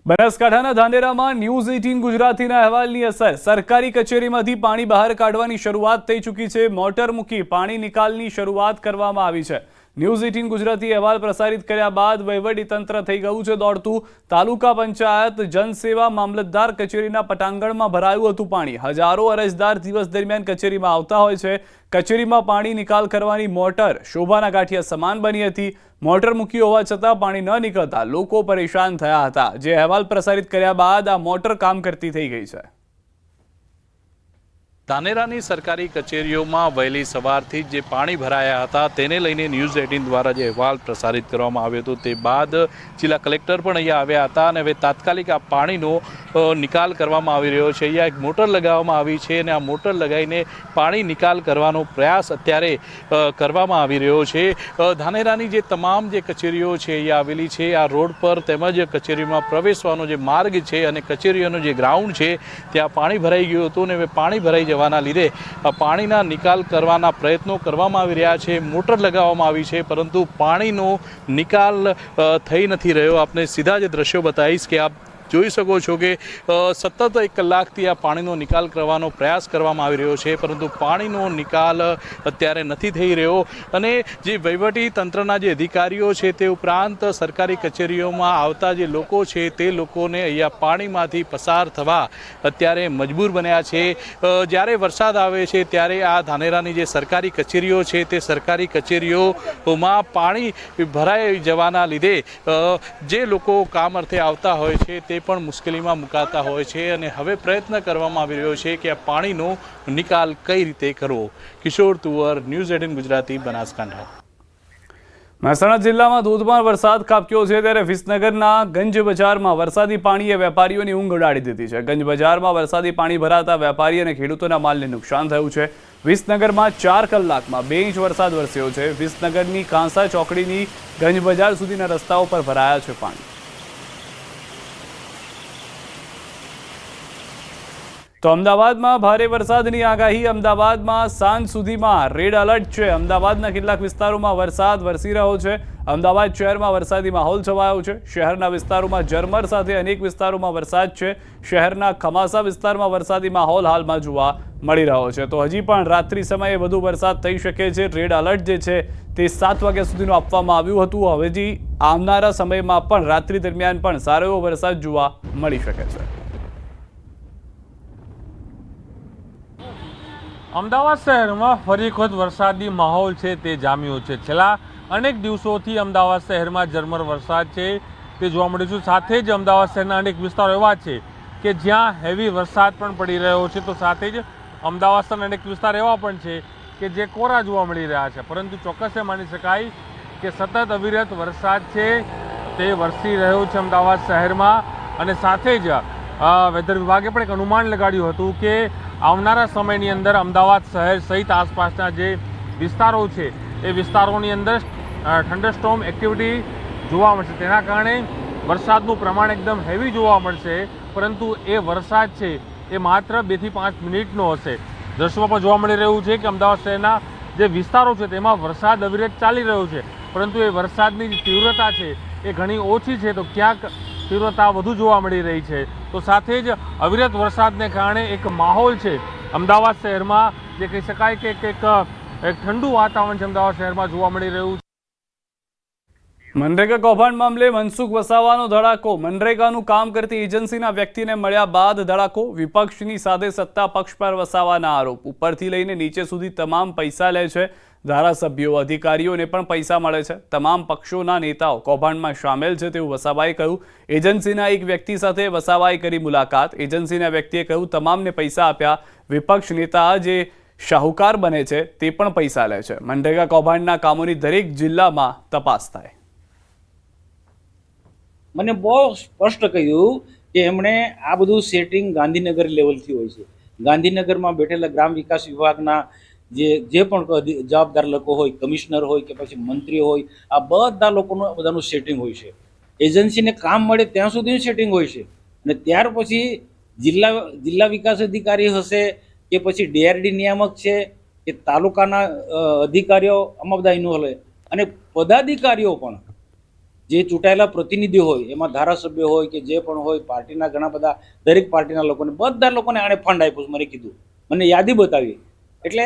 બનાસકાંઠાના ધાનેરામાં ન્યૂઝ 18 ગુજરાતીના અહેવાલની અસર સરકારી કચેરીમાંથી પાણી બહાર કાઢવાની શરૂઆત થઈ ચૂકી છે। મોટર મૂકી પાણી નિકાલની શરૂઆત કરવામાં આવી છે। ન્યૂઝ 18 ગુજરાતી અહેવાલ પ્રસારિત કર્યા બાદ વહીવટીતંત્ર થઈ ગયું છે દોડતું। તાલુકા પંચાયત જનસેવા મામલતદાર કચેરીના પટાંગણમાં ભરાયું હતું પાણી। હજારો અરજદાર દિવસ દરમિયાન કચેરીમાં આવતા હોય છે। કચેરીમાં પાણી નિકાલ કરવાની મોટર શોભાના ગાંઠિયા સમાન બની હતી। મોટર મૂકી હોવા છતાં પાણી ન નીકળતા લોકો પરેશાન થયા હતા। જે અહેવાલ પ્રસારિત કર્યા બાદ આ મોટર કામ કરતી થઈ ગઈ છે। ધાનેરાની સરકારી કચેરીઓમાં વહેલી સવારથી જે પાણી ભરાયા હતા તેને લઈને ન્યૂઝ 18 દ્વારા જે અહેવાલ પ્રસારિત કરવામાં આવ્યો હતો તે બાદ જિલ્લા કલેક્ટર પણ અહીંયા આવ્યા હતા અને હવે તાત્કાલિક આ પાણીનો નિકાલ કરવામાં આવી રહ્યો છે। અહીંયા એક મોટર લગાવવામાં આવી છે અને આ મોટર લગાવીને પાણી નિકાલ કરવાનો પ્રયાસ અત્યારે કરવામાં આવી રહ્યો છે। ધાનેરાની જે તમામ જે કચેરીઓ છે અહીંયા આવેલી છે આ રોડ પર તેમજ કચેરીમાં પ્રવેશવાનો જે માર્ગ છે અને કચેરીઓનો જે ગ્રાઉન્ડ છે ત્યાં પાણી ભરાઈ ગયું હતું અને હવે પાણી ભરાઈ ના લીધે પાણીના નિકાલ કરવાના પ્રયત્નો કરવામાં આવી રહ્યા છે। મોટર લગાવવામાં આવી છે પરંતુ પાણીનો નિકાલ થઈ નથી રહ્યો। આપને સીધા જ દ્રશ્યો બતાવીશ કે આપ જોઈ શકો છો કે સતત 1 કલાકથી આ પાણીનો નિકાલ કરવાનો પ્રયાસ કરવામાં આવી રહ્યો છે પરંતુ પાણીનો નિકાલ અત્યારે નથી થઈ રહ્યો અને જે વહીવટી તંત્રના જે અધિકારીઓ છે તે ઉપરાંત સરકારી કચેરીઓમાં આવતા જે લોકો છે તે લોકોને અહીંયા પાણીમાંથી પસાર થવા અત્યારે મજબૂર બન્યા છે। જ્યારે વરસાદ આવે છે ત્યારે આ ધાનેરાની જે સરકારી કચેરીઓ છે તે સરકારી કચેરીઓમાં પાણી ભરાઈ જવાના લીધે જે લોકો કામ અર્થે આવતા હોય છે તે પણ મુશ્કેલીમાં મુકાતા હોય છે અને હવે પ્રયત્ન કરવામાં આવી રહ્યો છે કે આ પાણીનો નિકાલ કઈ રીતે કરવો। કિશોર તુવર, ન્યૂઝ 18 ગુજરાતી, બનાસકાંઠા। મહેસાણા જિલ્લામાં ધોધમાર વરસાદ ખાબક્યો છે ત્યારે વિસનગરના ગંજ બજારમાં વરસાદી પાણીએ વેપારીઓની ઊંઘ ઉડાડી દીધી છે। ગંજ બજારમાં વરસાદી પાણી ભરાતા વેપારી અને ખેડૂતોના માલને નુકસાન થયું છે। વિસનગરમાં 4 કલાકમાં 2 ઇંચ વરસાદ વરસ્યો છે। વિસનગરની કાંસા ચોકડીની ગંજ બજાર સુધીના રસ્તાઓ પર ભરાયા છે પાણી। તો અમદાવાદમાં ભારે વરસાદની આગાહી। અમદાવાદમાં સાંજ સુધીમાં રેડ એલર્ટ છે। અમદાવાદના કેટલાક વિસ્તારોમાં વરસાદ વરસી રહ્યો છે। અમદાવાદ શહેરમાં વરસાદી માહોલ છવાયો છે। શહેરના વિસ્તારોમાં ઝરમર સાથે અનેક વિસ્તારોમાં વરસાદ છે। શહેરના ખમાસા વિસ્તારમાં વરસાદી માહોલ હાલમાં જોવા મળી રહ્યો છે। તો હજી પણ રાત્રિ સમયે વધુ વરસાદ થઈ શકે છે। રેડ એલર્ટ જે છે તે 7 વાગ્યા સુધીનું આપવામાં આવ્યું હતું। હવેથી આવનારા સમયમાં પણ રાત્રિ દરમિયાન પણ સારો એવો વરસાદ જોવા મળી શકે છે। અમદાવાદ શહેરમાં ફરી એક વખત વરસાદી માહોલ છે તે જામ્યો છે। છેલ્લા અનેક દિવસોથી અમદાવાદ શહેરમાં ઝરમર વરસાદ છે તે જોવા મળ્યું છે। સાથે જ અમદાવાદ શહેરના અનેક વિસ્તારો એવા છે કે જ્યાં હેવી વરસાદ પણ પડી રહ્યો છે તો સાથે જ અમદાવાદ શહેરના અનેક વિસ્તાર એવા પણ છે કે જે કોરા જોવા મળી રહ્યા છે। પરંતુ ચોક્કસ એ માની શકાય કે સતત અવિરત વરસાદ છે તે વરસી રહ્યો છે અમદાવાદ શહેરમાં અને સાથે જ વેધર વિભાગે પણ એક અનુમાન લગાડ્યું હતું કે આવનારા સમયની અંદર અમદાવાદ શહેર સહિત આસપાસના જે વિસ્તારો છે એ વિસ્તારોની અંદર થંડરસ્ટોર્મ એક્ટિવિટી જોવા મળશે। તેના કારણે વરસાદનું પ્રમાણ એકદમ હેવી જોવા મળશે પરંતુ એ વરસાદ છે એ માત્ર 2 થી 5 મિનિટનો હશે। દ્રશ્યોમાં પણ જોવા મળી રહ્યું છે કે અમદાવાદ શહેરના જે વિસ્તારો છે તેમાં વરસાદ અવિરત ચાલી રહ્યો છે પરંતુ એ વરસાદની જે તીવ્રતા છે એ ઘણી ઓછી છે તો ક્યાંક તીવ્રતા વધુ જોવા મળી રહી છે। તો સાથે જ અવિરત વરસાદને કારણે એક માહોલ છે અમદાવાદ શહેરમાં જે કહી શકાય કે એક ઠંડુ વાતાવરણ છે અમદાવાદ શહેરમાં જોવા મળી રહ્યું છે। મનરેગા કૌભાંડ મામલે મનસુખ વસાવાનો ધડાકો। મનરેગાનું કામ કરતી એજન્સીના વ્યક્તિને મળ્યા બાદ ધડાકો। વિપક્ષની સાથે સત્તા પક્ષ પર વસાવાના આરોપ। ઉપરથી લઈને નીચે સુધી તમામ પૈસા લે છે। ધારાસભ્યો અધિકારીઓને પણ પૈસા મળે છે। તમામ પક્ષોના નેતાઓ કૌભાંડમાં સામેલ છે તેવું વસાવાએ કહ્યું। એજન્સીના એક વ્યક્તિ સાથે વસાવાએ કરી મુલાકાત। એજન્સીના વ્યક્તિએ કહ્યું તમામને પૈસા આપ્યા। વિપક્ષ નેતા જે શાહુકાર બને છે તે પણ પૈસા લે છે। મનરેગા કૌભાંડના કામોની દરેક જિલ્લામાં તપાસ થાય। મને બહુ સ્પષ્ટ કહ્યું કે એમણે આ બધું સેટિંગ ગાંધીનગર લેવલથી હોય છે। ગાંધીનગરમાં બેઠેલા ગ્રામ વિકાસ વિભાગના જે પણ જવાબદાર લોકો હોય, કમિશનર હોય કે પછી મંત્રી હોય, આ બધા લોકોનું બધાનું સેટિંગ હોય છે। એજન્સીને કામ મળે ત્યાં સુધીનું સેટિંગ હોય છે અને ત્યાર પછી જિલ્લા વિકાસ અધિકારી હશે કે પછી DRD નિયામક છે કે તાલુકાના અધિકારીઓ આમાં બધા ઇન્વોલ્વ હોય અને પદાધિકારીઓ પણ જે ચૂંટાયેલા પ્રતિનિધિ હોય એમાં ધારાસભ્ય હોય કે જે પણ હોય પાર્ટીના ઘણા બધા દરેક પાર્ટીના લોકોને બધા લોકોને આણે ફંડ આપ્યું છે. મને કીધું, મને યાદી બતાવી. એટલે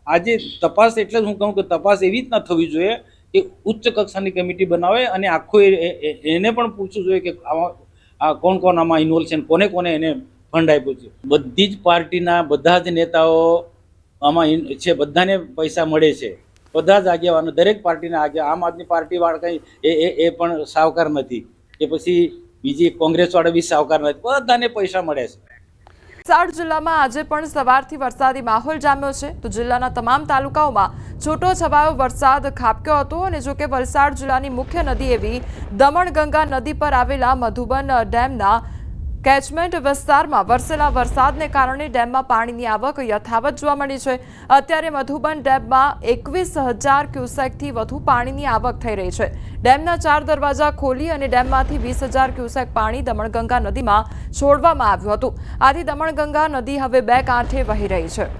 આજે તપાસ, એટલે જ હું કહું કે તપાસ એવી રીતના થવી જોઈએ કે ઉચ્ચ કક્ષાની કમિટી બનાવે અને આખું એને પણ પૂછવું જોઈએ કે આ કોણ કોણ આમાં ઇન્વોલ્વ છે, કોને કોને એને ફંડ આપ્યું છે. બધી જ પાર્ટીના બધા જ નેતાઓ આમાં છે, બધાને પૈસા મળે છે, બધા જ આગેવાનો, દરેક પાર્ટીના આગેવાન. આમ આદમી પાર્ટી વાળા કંઈ એ પણ સાવકાર નથી કે પછી બીજી કોંગ્રેસ વાળા બી સાવકાર નથી, બધાને પૈસા મળે છે. વલસાડ જિલ્લામાં આજે પણ સવારથી વરસાદી માહોલ જામ્યો છે. તો જિલ્લાના તમામ તાલુકાઓમાં છૂટો છવાયો વરસાદ ખાબક્યો હતો. અને જો કે વલસાડ જિલ્લાની મુખ્ય નદી એવી દમણગંગા નદી પર આવેલા મધુબન ડેમના કેચમેન્ટ વિસ્તારમાં વરસેલા વરસાદને કારણે ડેમમાં પાણીની આવક યથાવત જોવા મળી છે. અત્યારે મધુબન ડેમમાં 21,000 ક્યુસેકથી વધુ પાણીની આવક થઈ રહી છે. ડેમના 4 દરવાજા ખોલી અને ડેમમાંથી 20,000 ક્યુસેક પાણી દમણગંગા નદીમાં છોડવામાં આવ્યું હતું. આથી દમણગંગા નદી હવે 2 કાંઠે વહી રહી છે.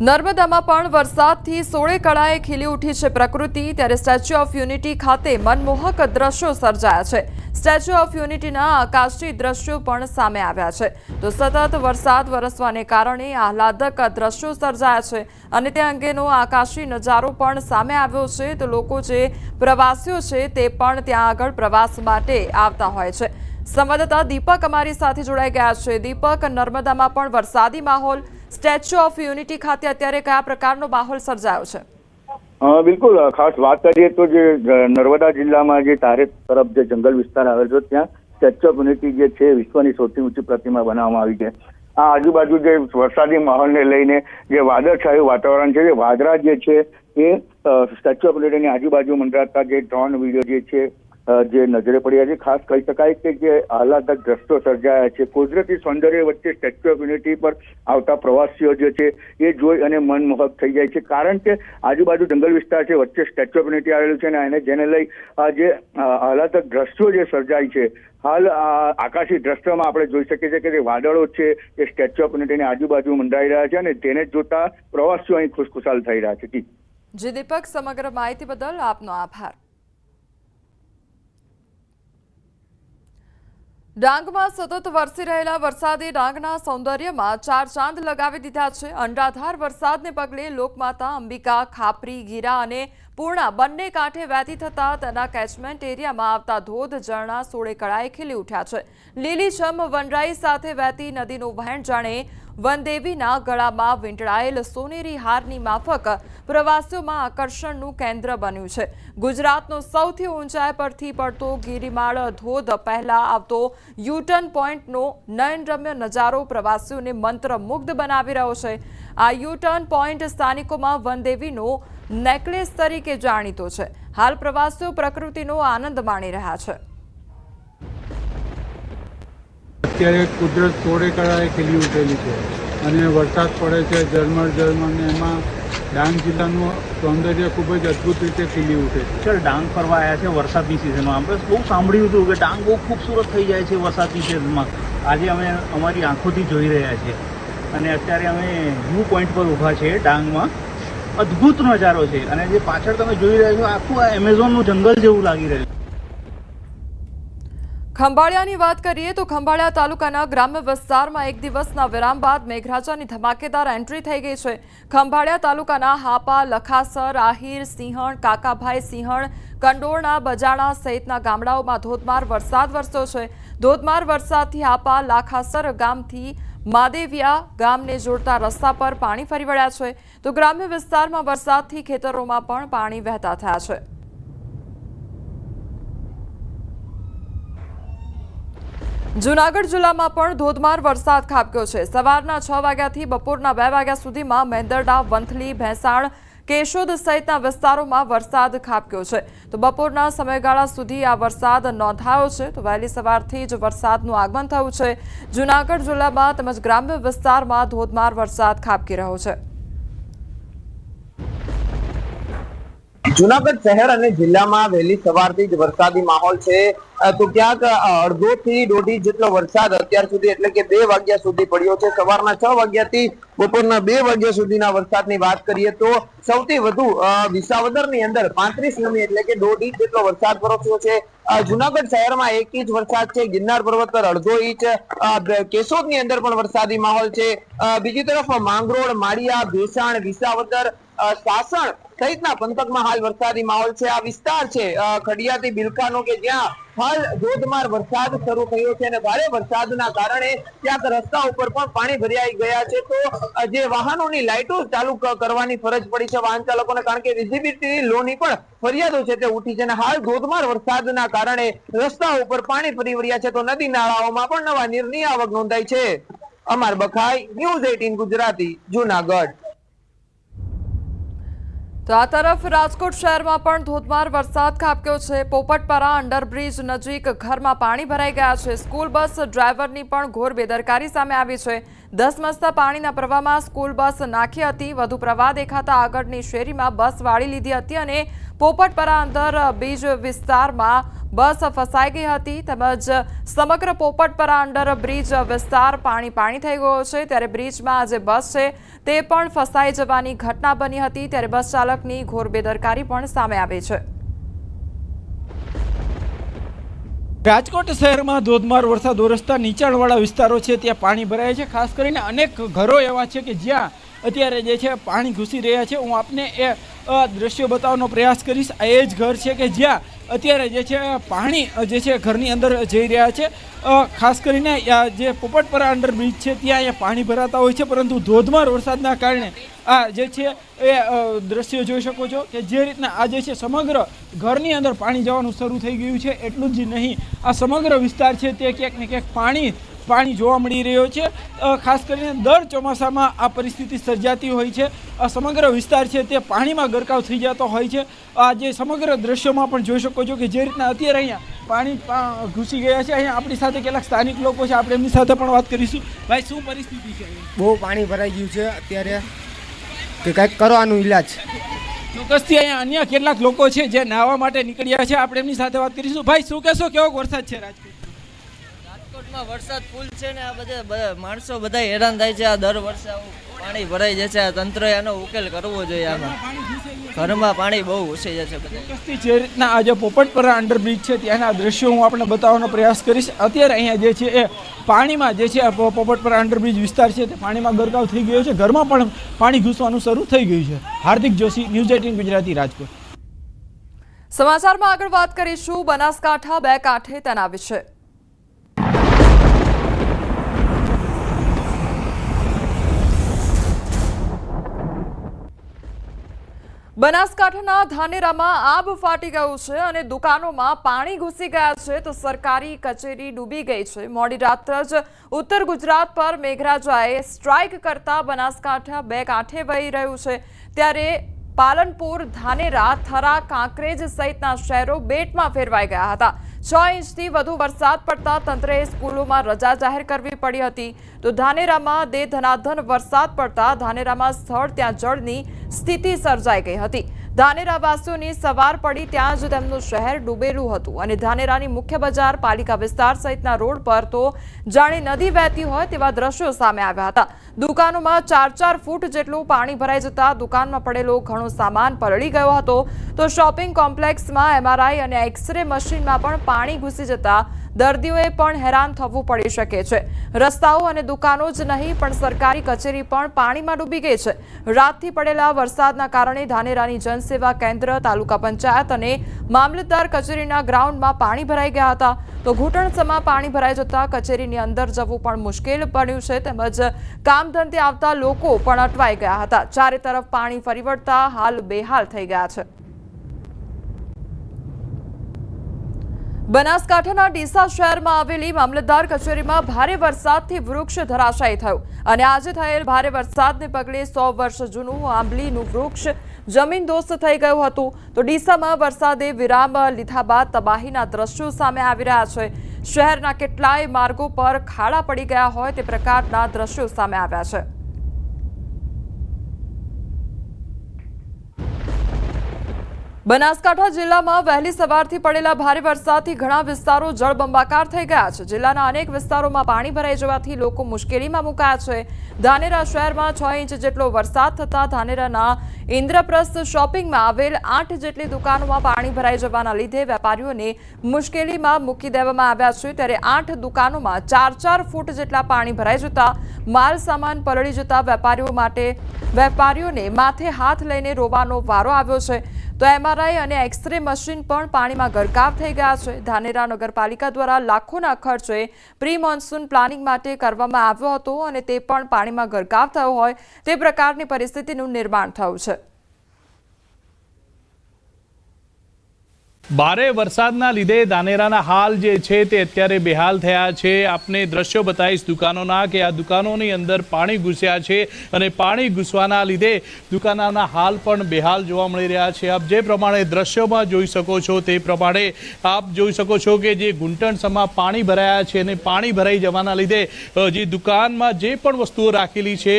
નર્મદામાં પણ વરસાદથી સોળે કળાએ ખીલી ઉઠી છે પ્રકૃતિ. ત્યારે સ્ટેચ્યુ ઓફ યુનિટી ખાતે મનમોહક દ્રશ્યો સર્જાયા છે. સ્ટેચ્યુ ઓફ યુનિટીના આકાશી દ્રશ્યો પણ સામે આવ્યા છે. તો સતત વરસાદ વરસવાને કારણે આહલાદક દ્રશ્યો સર્જાયા છે અને તે અંગેનો આકાશી નજારો પણ સામે આવ્યો છે. તો લોકો જે પ્રવાસીઓ છે તે પણ ત્યાં આગળ પ્રવાસ માટે આવતા હોય છે. સંવાદદાતા દીપક અમારી સાથે જોડાઈ ગયા છે. દીપક, નર્મદામાં પણ વરસાદી માહોલ, સ્ટેચ્યુ ઓફ યુનિટી ખાતે અત્યારે કયા પ્રકારનો માહોલ સર્જાયો છે? બિલકુલ, ખાસ વાત કરીએ તો જે નર્મદા જિલ્લામાં જે તારેત તરફ જે જંગલ વિસ્તાર આવેલો છે ત્યાં સ્ટેચ્યુ ઓફ યુનિટી જે છે વિશ્વની સૌથી ઊંચી પ્રતિમા બનાવવામાં આવી છે. આ આજુબાજુ જે વરસાદી માહોલને લઈને જે વાદળછાયું વાતાવરણ છે, જે વાદળા જે છે એ સ્ટેચ્યુ ઓફ યુનિટીની આજુબાજુ મંડરાતા જે ડ્રોન વિડીયો જે છે જે નજરે પડ્યા છે. ખાસ કહી શકાય કે જે આહલાદક દ્રશ્યો સર્જાયા છે, કુદરતી સૌંદર્ય વચ્ચે સ્ટેચ્યુ ઓફ યુનિટી પર આવતા પ્રવાસીઓ જે છે એ જોઈ અને મનમોહક થઈ જાય છે. કારણ કે આજુબાજુ જંગલ વિસ્તાર છે, વચ્ચે સ્ટેચ્યુ ઓફ યુનિટી આવેલું છે અને જેને લઈ જે આહલાદક દ્રશ્યો જે સર્જાય છે, હાલ આકાશી દ્રશ્યોમાં આપણે જોઈ શકીએ છીએ કે જે વાદળો છે એ સ્ટેચ્યુ ઓફ યુનિટીની આજુબાજુ મંડાઈ રહ્યા છે અને તેને જોતા પ્રવાસીઓ અહીં ખુશખુશાલ થઈ રહ્યા છે. જી દીપક, સમગ્ર માહિતી બદલ આપનો આભાર. ડાંગમાં સતત વરસી રહેલા વરસાદે ડાંગના સૌંદર્યમાં 4 ચાંદ લગાવી દીધા છે. અનરાધાર વરસાદને પગલે લોકમાતા અંબિકા, ખાપરી, ગીરા અને પૂર્ણા બંને કાંઠે વહેતી થતા તેના કેચમેન્ટ એરિયામાં આવતા ધોધ ઝરણા સોળે કળાએ ખીલી ઉઠ્યા છે. લીલીછમ વનરાઈ સાથે વહેતી નદીનું વહેણ જાણે વનદેવીના ગળામાં વીંટળાયેલ સોનેરી હારની માફક પ્રવાસીઓમાં આકર્ષણનું કેન્દ્ર બન્યું છે. ગુજરાતનો સૌથી ઊંચાઈ પરથી પડતો ગિરિમાળ ધોધ પહેલા આવતો યુટર્ન પોઈન્ટનો નયનરમ્ય નજારો પ્રવાસીઓને મંત્રમુગ્ધ બનાવી રહ્યો છે. આ યુટર્ન પોઈન્ટ સ્થાનિકોમાં વનદેવીનો નેકલેસ તરીકે જાણીતો છે. હાલ પ્રવાસીઓ પ્રકૃતિનો આનંદ માણી રહ્યા છે. અત્યારે કુદરત સોળે કળાએ ખીલી ઉઠેલી છે અને વરસાદ પડે છે ઝરમર ને એમાં ડાંગ જિલ્લાનું સૌંદર્ય ખૂબ જ અદ્ભુત રીતે ખીલી ઉઠે છે. સર, ડાંગ ફરવા આવ્યા છે વરસાદની સિઝનમાં. આપણે બહુ સાંભળ્યું હતું કે ડાંગ બહુ ખૂબસૂરત થઈ જાય છે વરસાદની સિઝનમાં. આજે અમે અમારી આંખોથી જોઈ રહ્યા છીએ અને અત્યારે અમે વ્યૂ પોઈન્ટ પર ઊભા છે ડાંગમાં. અદ્ભુત નજારો છે અને જે પાછળ તમે જોઈ રહ્યા છો આખું આ એમેઝોનનું જંગલ જેવું લાગી રહ્યું છે. ખંભાળિયાની વાત કરીએ તો ખંભાળિયા તાલુકાના ગ્રામ્ય વિસ્તારમાં એક દિવસના વિરામ બાદ મેઘરાજાની ધમાકેદાર એન્ટ્રી થઈ ગઈ છે. ખંભાળિયા તાલુકાના હાપા, લખાસર, આહિર, સિંહણ, કાકાભાઈ, સિંહણ, કંડોરણા, બજાણા સહિતના ગામડાઓમાં ધોધમાર વરસાદ વરસ્યો છે. ધોધમાર વરસાદથી હાપા, લાખાસર ગામથી માદેવિયા ગામને જોડતા રસ્તા પર પાણી ફરી વળ્યા છે. તો ગ્રામ્ય વિસ્તારમાં વરસાદથી ખેતરોમાં પણ પાણી વહેતા થયા છે. જૂનાગઢ જિલ્લામાં પણ ધોધમાર વરસાદ ખાબક્યો છે. સવારના 6 વાગ્યાથી બપોરના 2 વાગ્યા સુધીમાં મેંદરડા, વંથલી, ભેંસાણ, કેશોદ સહિતના વિસ્તારોમાં વરસાદ ખાબક્યો છે. તો બપોરના સમયગાળા સુધી આ વરસાદ નોંધાયો છે. તો વહેલી સવારથી જ વરસાદનું આગમન થયું છે. જૂનાગઢ જિલ્લામાં તેમજ ગ્રામ્ય વિસ્તારમાં ધોધમાર વરસાદ ખાબકી રહ્યો છે. જૂનાગઢ શહેર અને જિલ્લામાં વહેલી સવારથી જ વરસાદી માહોલ છે તો ક્યાંક અડધોથી દોઢ જેટલો વરસાદ અત્યાર સુધી એટલે કે 2 વાગ્યા સુધી પડ્યો છે। સવારના 6 વાગ્યાથી બપોરના 2 વાગ્યા સુધીના વરસાદની વાત કરીએ તો સૌથી વધુ વિસાવદરની અંદર 35 મી એટલે કે 1.5 ઇંચ જેટલો વરસાદ વરસ્યો છે। જૂનાગઢ શહેરમાં 1 ઇંચ વરસાદ છે। ગિરનાર પર્વત પર 1/2 ઇંચ, કેશોદની અંદર પણ વરસાદી માહોલ છે। બીજી તરફ માંગરોળ, માળિયા, ભેસાણ, વિસાવદર, સાસણ સહિતના પંથકમાં હાલ વરસાદી માહોલ છે। આ વિસ્તાર છે ખડિયાથી બિલખાનો કે જ્યાં હાલ ધોધમાર વરસાદ શરૂ થયો છે અને ભારે વરસાદના કારણે ક્યાંક રસ્તા ઉપર પણ પાણી ભરાઈ ગયા છે। તો જે વાહનોની લાઇટો ચાલુ કરવાની ફરજ પડી છે વાહન ચાલકોને, કારણ કે વિઝિબિલિટી લોની પણ ફરિયાદો છે તે ઉઠી છે અને હાલ ધોધમાર વરસાદના કારણે રસ્તા ઉપર પાણી ફરી વળ્યા છે તો નદી નાળાઓમાં પણ નવા નીરની આવક નોંધાઈ છે। અમર બખાઈ, ન્યૂઝ 18 ગુજરાતી, જૂનાગઢ। તો આ તરફ રાજકોટ શહેરમાં પણ ધોધમાર વરસાદ ખાબક્યો છે। પોપટપરા અંડરબ્રિજ નજીક ઘરમાં પાણી ભરાઈ ગયા છે। સ્કૂલ બસ ડ્રાઈવરની પણ ઘોર બેદરકારી સામે આવી છે। ધસમસતા પાણીના પ્રવાહમાં સ્કૂલ બસ નાખી હતી। વધુ પ્રવાહ દેખાતા આગળની શેરીમાં બસ વાળી લીધી હતી અને પોપટપરા અંડરબ્રિજ વિસ્તારમાં બસ ફસાઈ ગઈ હતી તેમજ સમગ્ર પોપટપરા અંડરબ્રિજ વિસ્તાર પાણી થઈ ગયો છે। ત્યારે બ્રિજમાં જે બસ છે તે પણ ફસાઈ જવાની ઘટના બની હતી। ત્યારે બસ ચાલકની ઘોર બેદરકારી પણ સામે આવી છે। રાજકોટ શહેરમાં ધોધમાર વરસાદ વરસતા નીચાણવાળા વિસ્તારો છે ત્યાં પાણી ભરાય છે। ખાસ કરીને અનેક ઘરો એવા છે કે જ્યાં અત્યારે જે છે પાણી ઘૂસી રહ્યા છે। હું આપને એ દ્રશ્યો બતાવવાનો પ્રયાસ કરીશ। આ એ જ ઘર છે કે જ્યાં અત્યારે જે છે પાણી જે છે ઘરની અંદર જઈ રહ્યા છે। ખાસ કરીને જે પોપટપરા અંડરબ્રિજ છે ત્યાં અહીંયા પાણી ભરાતા હોય છે, પરંતુ ધોધમાર વરસાદના કારણે આ જે છે એ દ્રશ્યો જોઈ શકો છો કે જે રીતના આ જે છે સમગ્ર ઘરની અંદર પાણી જવાનું શરૂ થઈ ગયું છે। એટલું જ નહીં, આ સમગ્ર વિસ્તાર છે તે ક્યાંક ને ક્યાંક પાણી જોવા મળી રહ્યો છે। ખાસ કરીને દર ચોમાસામાં આ પરિસ્થિતિ સર્જાતી હોય છે। આ સમગ્ર વિસ્તાર છે તે પાણીમાં ગરકાવ થઈ જતો હોય છે। આ જે સમગ્ર દ્રશ્યોમાં પણ જોઈ શકો છો કે જે રીતના અત્યારે અહીંયા પાણી ઘૂસી ગયા છે। અહીંયા આપણી સાથે કેટલાક સ્થાનિક લોકો છે, આપણે એમની સાથે પણ વાત કરીશું। ભાઈ, શું પરિસ્થિતિ છે? બહુ પાણી ભરાઈ ગયું છે અત્યારે, કે કંઈક કરવાનું ઈલાજ। ચોક્કસથી અહીંયા અન્ય કેટલાક લોકો છે જે નાહવા માટે નીકળ્યા છે, આપણે એમની સાથે વાત કરીશું। ભાઈ, શું કહેશો, કેવો વરસાદ છે રાજકોટમાં? વરસાદ ફૂલ છે ને આ બધા માણસો બધા હેરાન થાય છે। આ દર વર્ષે આવું પાણી ભરાઈ જાય છે। આ તંત્રએ આનો ઉકેલ કરવો જોઈએ। આમાં ઘરમાં પાણી બહુ ઘૂસી જાય છે બધા। જે રીતના આ જે પોપટપરા અંડરબ્રિજ છે ત્યાંના દ્રશ્યો હું આપણે બતાવવાનો પ્રયાસ કરીશ। અત્યારે અહીંયા જે છે એ પાણીમાં જે છે પોપટપરા અંડરબ્રિજ વિસ્તાર છે તે પાણીમાં ગરકાવ થઈ ગયો છે। ઘરમાં પણ પાણી ઘૂસવાનું શરૂ થઈ ગયું છે। હાર્દિક જોશી, ન્યૂઝ 18 ગુજરાતી, રાજકોટ। સમાચારમાં આગળ વાત કરીશું બનાસકાંઠા બે કાંઠે તેના વિશે। બનાસકાંઠાના ધાનેરામાં આબ ફાટી ગયું છે અને દુકાનોમાં પાણી ઘૂસી ગયા છે તો સરકારી કચેરી ડૂબી ગઈ છે। મોડી રાત જ ઉત્તર ગુજરાત પર મેઘરાજાએ સ્ટ્રાઇક કરતા બનાસકાંઠા બે કાંઠે વહી રહ્યું છે। ત્યારે પાલનપુર, ધાનેરા, થરા, કાંકરેજ સહિતના શહેરો બેટમાં ફેરવાઈ ગયા હતા। 6 ઇંચથી વધુ વરસાદ પડતા તંત્રએ સ્કૂલોમાં રજા જાહેર કરવી પડી હતી। તો ધાનેરામાં દે ધનાધન વરસાદ પડતા ધાનેરામાં સ્થળ ત્યાં જળની સ્થિતિ સર્જાઈ ગઈ હતી। ધાનેરાવાસીઓની સવાર પડી ત્યાં જ તેમનું શહેર ડૂબેલું હતું અને ધાનેરાની મુખ્ય બજાર, પાલિકા વિસ્તાર સહિતના રોડ પર તો જાણે નદી વહેતી હોય તેવા દ્રશ્યો સામે આવ્યા હતા। દુકાનોમાં 4-4 ફૂટ જેટલું પાણી ભરાઈ જતા દુકાનમાં પડેલો ઘણો સામાન પલળી ગયો હતો। તો શોપિંગ કોમ્પ્લેક્સમાં MRI અને એક્સરે મશીનમાં પણ પાણી ઘૂસી જતા દર્દીઓએ પણ હેરાન થવું પડી શકે છે। રસ્તાઓ અને દુકાનો જ નહીં પણ સરકારી કચેરી પણ પાણીમાં ડૂબી ગઈ છે। રાતથી પડેલા વરસાદના કારણે ધાનેરાની જનસેવા કેન્દ્ર, તાલુકા પંચાયત અને મામલતદાર કચેરીના ગ્રાઉન્ડમાં પાણી ભરાઈ ગયા હતા। તો ઘૂંટણસમાં પાણી ભરાઈ જતા કચેરીની અંદર જવું પણ મુશ્કેલ પડ્યું છે તેમજ કામ ધંધે આવતા લોકો પણ અટવાઈ ગયા હતા। ચારે તરફ પાણી ફરી વળતા હાલ બેહાલ થઈ ગયા છે। બનાસકાંઠાના ડીસા શહેરમાં આવેલી મામલતદાર કચેરીમાં ભારે વરસાદથી વૃક્ષ ધરાશાયી થયું અને આજે થયેલ ભારે વરસાદને પગલે 100 વર્ષ જૂનું આંબલીનું વૃક્ષ જમીનદોસ્ત થઈ ગયું હતું। તો ડીસામાં વરસાદે વિરામ લીધા બાદ તબાહીના દ્રશ્યો સામે આવી રહ્યા છે। શહેરના કેટલાય માર્ગો પર ખાડા પડી ગયા હોય તે પ્રકારના દ્રશ્યો સામે આવ્યા છે। બનાસકાંઠા જિલ્લામાં વહેલી સવારથી પડેલા ભારે વરસાદથી ઘણા વિસ્તારો જળબંબાકાર થઈ ગયા છે। જિલ્લાના અનેક વિસ્તારોમાં પાણી ભરાઈ જવાથી લોકો મુશ્કેલીમાં મુકાયા છે। ધાનેરા શહેરમાં 6 ઇંચ જેટલો વરસાદ થતા ધાનેરાના ઇન્દ્રપ્રસ્થ શોપિંગમાં આવેલ 8 જેટલી દુકાનોમાં પાણી ભરાઈ જવાના લીધે વેપારીઓને મુશ્કેલીમાં મૂકી દેવામાં આવ્યા છે। ત્યારે 8 દુકાનોમાં 4-4 ફૂટ જેટલા પાણી ભરાઈ જતા માલ સામાન પલળી જતા વેપારીઓને માથે હાથ લઈને રોવાનો વારો આવ્યો છે। તો એમઆરઆઈ અને એક્સરે મશીન પણ પાણીમાં ગરકાવ થઈ ગયા છે। ધાનેરા નગરપાલિકા દ્વારા લાખોના ખર્ચે પ્રી મોન્સૂન પ્લાનિંગ માટે કરવામાં આવ્યો હતો અને તે પણ પાણીમાં ગરકાવ થયો હોય તે પ્રકારની પરિસ્થિતિનું નિર્માણ થયું છે। ભારે વરસાદના લીધે ધાનેરાના હાલ જે છે તે અત્યારે બેહાલ થયા છે। આપને દ્રશ્યો બતાવીશ દુકાનોના કે આ દુકાનોની અંદર પાણી ઘૂસ્યા છે અને પાણી ઘૂસવાના લીધે દુકાનોના હાલ પણ બેહાલ જોવા મળી રહ્યા છે। આપ જે પ્રમાણે દ્રશ્યોમાં જોઈ શકો છો તે પ્રમાણે આપ જોઈ શકો છો કે જે ઘૂંટણસમાં પાણી ભરાયા છે અને પાણી ભરાઈ જવાના લીધે જે દુકાનમાં જે પણ વસ્તુઓ રાખેલી છે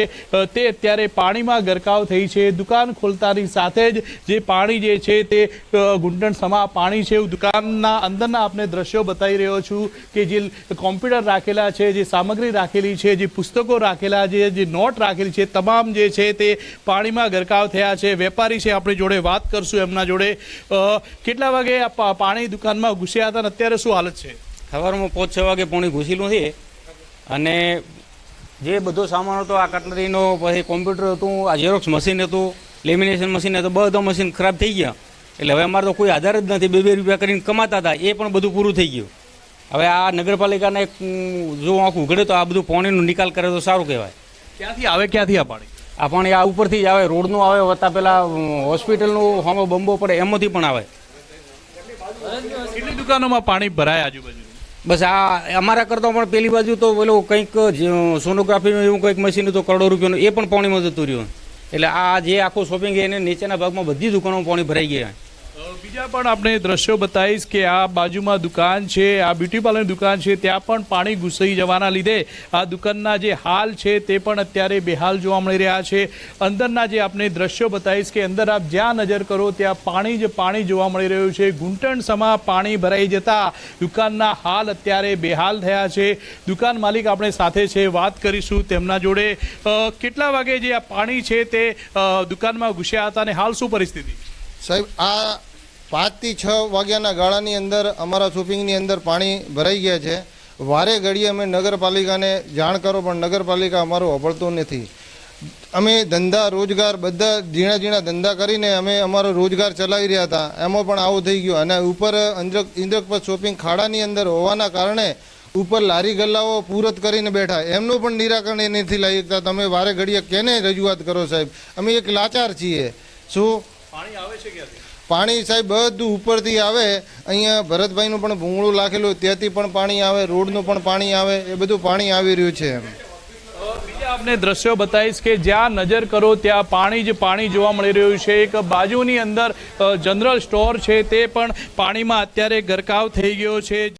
તે અત્યારે પાણીમાં ગરકાવ થઈ છે। દુકાન ખોલતાની સાથે જ જે પાણી જે છે તે ઘૂંટણસમાં પાણી છે। દુકાનના અંદરના આપને દ્રશ્યો બતાવી રહ્યો છું કે જે કોમ્પ્યુટર રાખેલા છે, જે સામગ્રી રાખેલી છે, જે પુસ્તકો રાખેલા છે, જે નોટ રાખેલી છે, તમામ જે છે તે પાણીમાં ગરકાવ થયા છે। વેપારી છે, આપણી જોડે વાત કરશું એમના જોડે। કેટલા વાગે પાણી દુકાનમાં ઘૂસ્યા હતા અને અત્યારે શું હાલત છે? સવારમાં 5-6 વાગે પાણી ઘૂસેલું છે અને જે બધો સામાન હતો આ કટલરીનો, પછી કોમ્પ્યુટર હતું, આ ઝેરોક્સ મશીન હતું, લેમિનેશન મશીન હતું, બધા મશીન ખરાબ થઈ ગયા। એટલે હવે અમારે તો કોઈ આધાર જ નથી। 2-2 રૂપિયા કરીને કમાતા હતા એ પણ બધું પૂરું થઈ ગયું। હવે આ નગરપાલિકાને જો આંખ ઉઘડે તો આ બધું પાણીનો નિકાલ કરે તો સારું કહેવાય। ક્યાંથી આવે આ પાણી? આ પાણી આ ઉપરથી જ આવે, રોડનું આવે, વત્તા પેલા હોસ્પિટલનું સામે બંબો પડે એમાંથી પણ આવે। કેટલી દુકાનોમાં પાણી ભરાય આજુબાજુ? બસ આ અમારા કરતાં પણ પેલી બાજુ તો પેલો કંઈક સોનોગ્રાફીનું એવું કંઈક મશીન હતું કરોડો રૂપિયાનું, એ પણ પાણીમાં જતું રહ્યું। એટલે આ જે આખું શોપિંગ એને નીચેના ભાગમાં બધી દુકાનોમાં પાણી ભરાઈ ગયા। બીજા પણ આપણે દ્રશ્યો બતાવીશ કે આ બાજુમાં દુકાન છે, આ બ્યુટી પાર્લરની દુકાન છે, ત્યાં પણ પાણી ઘૂસી જવાના લીધે આ દુકાનના જે હાલ છે તે પણ અત્યારે બેહાલ જોવા મળી રહ્યા છે। અંદરના જે આપણે દ્રશ્યો બતાવીશ કે અંદર આપ જ્યાં નજર કરો ત્યાં પાણી જ પાણી જોવા મળી રહ્યું છે। ઘૂંટણસમાં પાણી ભરાઈ જતા દુકાનના હાલ અત્યારે બેહાલ થયા છે। દુકાન માલિક આપણે સાથે છે, વાત કરીશું તેમના જોડે। કેટલા વાગે જે આ પાણી છે તે દુકાનમાં ઘૂસ્યા હતા અને હાલ શું પરિસ્થિતિ? સાહેબ, આ 5 થી 6 વાગ્યાના ગાળાની અંદર અમારા શોપિંગની અંદર પાણી ભરાઈ ગયા છે। વારે ઘડીએ અમે નગરપાલિકાને જાણ કરો પણ નગરપાલિકા અમારું અભળતું નથી। અમે ધંધા રોજગાર બધા ઝીણા ધંધા કરીને અમે અમારો રોજગાર ચલાવી રહ્યા હતા, એમાં પણ આવું થઈ ગયું। અને ઉપર ઇન્દ્રપ્રસ્થ શોપિંગ ખાડાની અંદર હોવાના કારણે ઉપર લારી ગલ્લાઓ પૂરત કરીને બેઠા, એમનું પણ નિરાકરણ નથી લાવી શકતા। તમે વારે ઘડીએ કેને રજૂઆત કરો સાહેબ? અમે એક લાચાર છીએ। શું પાણી આવે છે ક્યાંથી? પાણી સાહેબ બધું ઉપરથી આવે। અહીંયા ભરતભાઈનું પણ ભૂંગળું લાખેલું, ત્યાંથી પણ પાણી આવે, રોડનું પણ પાણી આવે, એ બધું પાણી આવી રહ્યું છે। બીજા આપને દ્રશ્યો બતાવીશ કે જ્યાં નજર કરો ત્યાં પાણી જ પાણી જોવા મળી રહ્યું છે। એક બાજુની અંદર જનરલ સ્ટોર છે તે પણ પાણીમાં અત્યારે ગરકાવ થઈ ગયો છે।